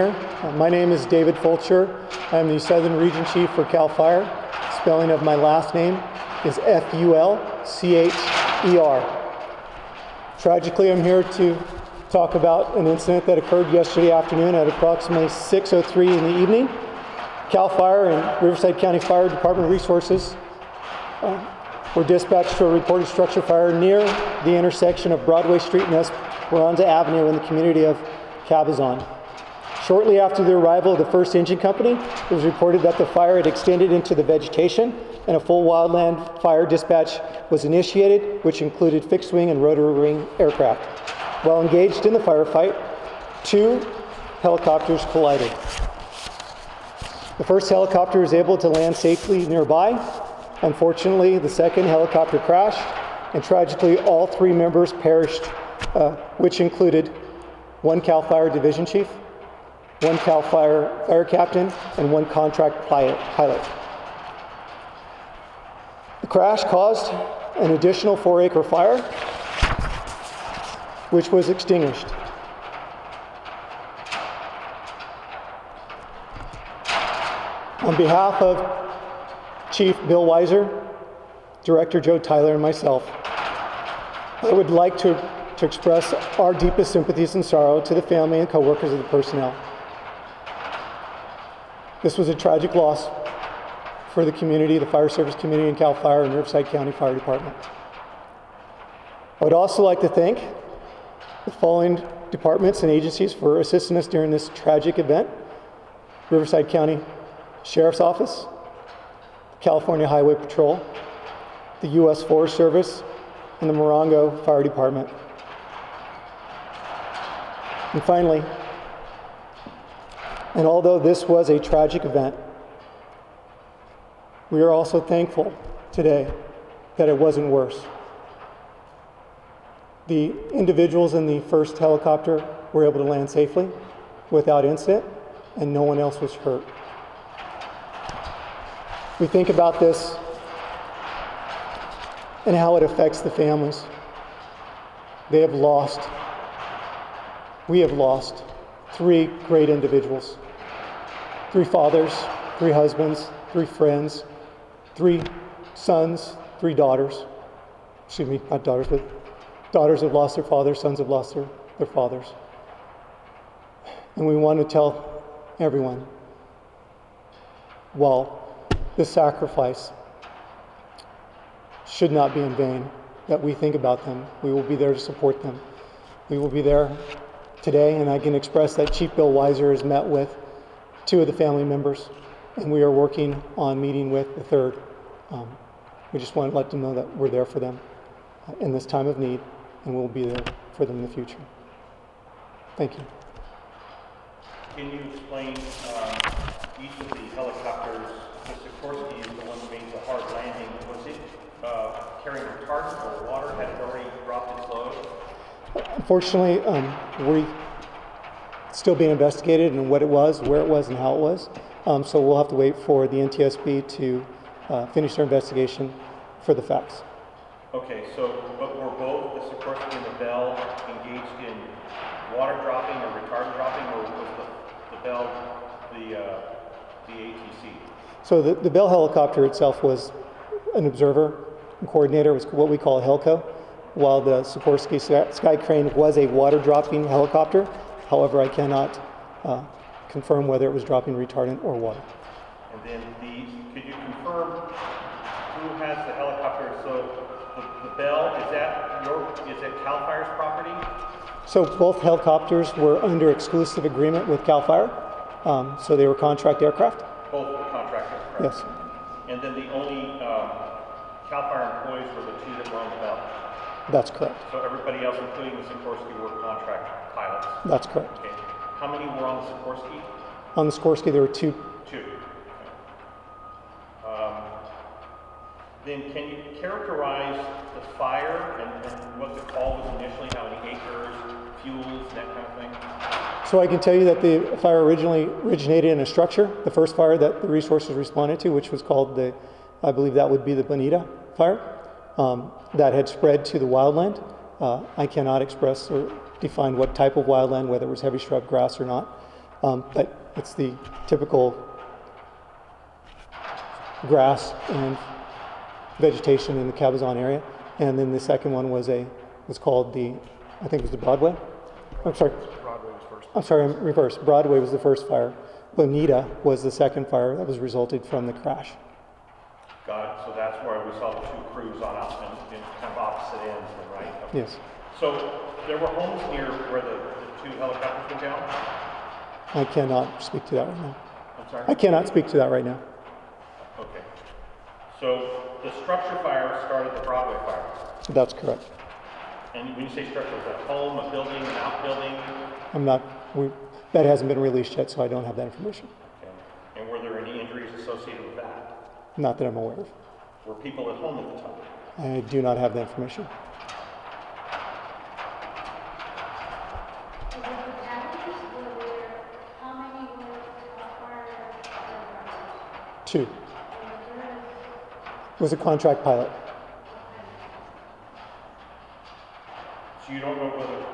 My name is David Fulcher. I'm the Southern Region Chief for CAL FIRE. Spelling of my last name is Fulcher. Tragically, I'm here to talk about an incident that occurred yesterday afternoon at approximately 6:03 in the evening. CAL FIRE and Riverside County Fire Department resources were dispatched to a reported structure fire near the intersection of Broadway Street and Esperanza Avenue in the community of Cabazon. Shortly after the arrival of the first engine company, it was reported that the fire had extended into the vegetation and a full wildland fire dispatch was initiated, which included fixed wing and rotary wing aircraft. While engaged in the firefight, two helicopters collided. The first helicopter was able to land safely nearby. Unfortunately, the second helicopter crashed, and tragically, all three members perished, which included one CAL FIRE division chief, one CAL FIRE fire captain, and one contract pilot. The crash caused an additional 4-acre fire, which was extinguished. On behalf of Chief Bill Weiser, Director Joe Tyler, and myself, I would like to express our deepest sympathies and sorrow to the family and coworkers of the personnel. This was a tragic loss for the community, the fire service community in CAL FIRE and Riverside County Fire Department. I would also like to thank the following departments and agencies for assisting us during this tragic event: Riverside County Sheriff's Office, California Highway Patrol, the U.S. Forest Service, and the Morongo Fire Department. And finally, and although this was a tragic event, we are also thankful today that it wasn't worse. The individuals in the first helicopter were able to land safely without incident, and no one else was hurt. We think about this and how it affects the families. We have lost three great individuals, three fathers, three husbands, three friends, three sons, three daughters. Excuse me, not daughters, but daughters have lost their fathers, sons have lost their fathers. And we want to tell everyone, while this sacrifice should not be in vain, that we think about them. We will be there to support them. We will be there today, and I can express that Chief Bill Weiser has met with two of the family members, and we are working on meeting with the third. We just want to let them know that we're there for them in this time of need, and we'll be there for them in the future. Thank you. Can you explain each of the helicopters? The Sikorsky is the one that made the hard landing. Was it carrying retardant or water? Had it already dropped its load? Unfortunately, we're still being investigated in what it was, where it was, and how it was. So we'll have to wait for the NTSB to finish their investigation for the facts. Okay, but were both the Sikorsky and the Bell engaged in water dropping or retardant dropping, or was the Bell the ATC? So the Bell helicopter itself was an observer and coordinator, was what we call a HELCO, while the Sikorsky Sky Crane was a water-dropping helicopter. However, I cannot confirm whether it was dropping retardant or water. And then could you confirm who has the helicopter? So the Bell, is that CAL FIRE's property? So both helicopters were under exclusive agreement with CAL FIRE. So they were contract aircraft. Both were contract aircraft? Yes. And then the only CAL FIRE employees were the two that were on the Bell? That's correct. So everybody else, including the Sikorsky, were contract pilots? That's correct. Okay. How many were on the Sikorsky? On the Sikorsky, there were two. Two. Then can you characterize the fire and what the call was initially, how many acres, fuels, that kind of thing? So I can tell you that the fire originally originated in a structure. The first fire that the resources responded to, which was called I believe that would be the Bonita fire, that had spread to the wildland. I cannot express or define what type of wildland, whether it was heavy shrub grass or not. But it's the typical grass and vegetation in the Cabazon area. And then the second one was called I think it was the Broadway. I'm sorry. Broadway was first. I'm sorry, I'm reversed. Broadway was the first fire. Bonita was the second fire that was resulted from the crash. Got it. So that's where we saw the two crews on out in kind of opposite ends, then, right? Okay. Yes. So there were homes near where the two helicopters went down? I cannot speak to that right now. I'm sorry? I cannot speak to that right now. Okay. So the structure fire started the Broadway fire. That's correct. And when you say structure, was that a home, a building, an outbuilding? That hasn't been released yet, so I don't have that information. Okay. And were there any injuries associated with that? Not that I'm aware of. Were people at home at the time? I do not have that information. Two. It was a contract pilot. So you don't know whether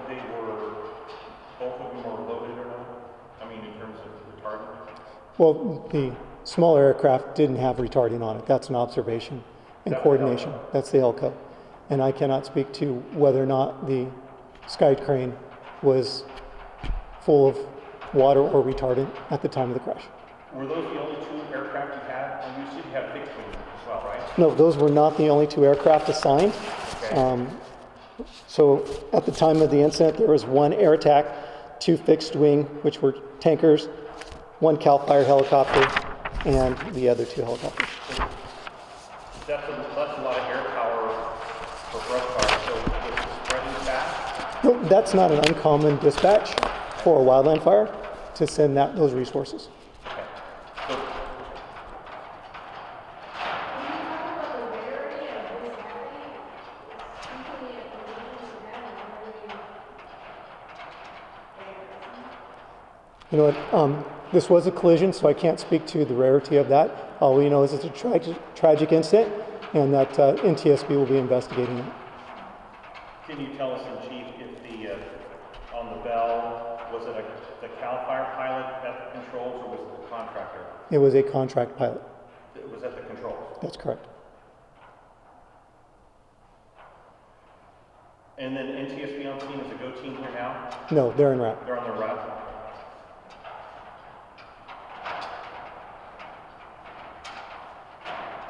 both of them were loaded or not? I mean, in terms of retardant? Well, the small aircraft didn't have retarding on it. That's an observation and coordination. That's the Elco. And I cannot speak to whether or not the sky crane was full of water or retardant at the time of the crash. Were those the only two aircraft you had? And you said you had fixed wing as well, right? No, those were not the only two aircraft assigned. Okay. So at the time of the incident, there was one air attack, two fixed wing, which were tankers, one CAL FIRE helicopter, and the other two helicopters. That's a lot of air power for brush fire, so was it spreading fast? No, that's not an uncommon dispatch for a wildland fire to send those resources. Okay. So, You know what? This was a collision, so I can't speak to the rarity of that. All we know is it's a tragic incident, and that NTSB will be investigating it. can you tell us in chief if on the Bell, was it the CAL FIRE pilot at the controls or was it the contractor? It was a contract pilot. It was at the controls. That's correct. And then NTSB on scene, is a go team here now? No, they're en route. They're on their route.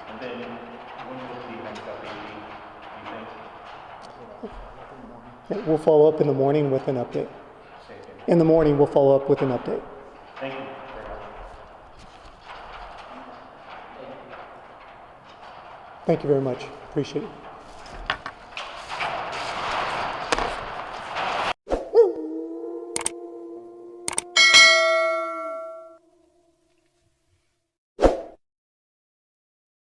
And then when will the helicopter be, do you think? We'll follow up in the morning with an update. Say it again. In the morning, we'll follow up with an update. Thank you very much. Thank you very much. Appreciate it.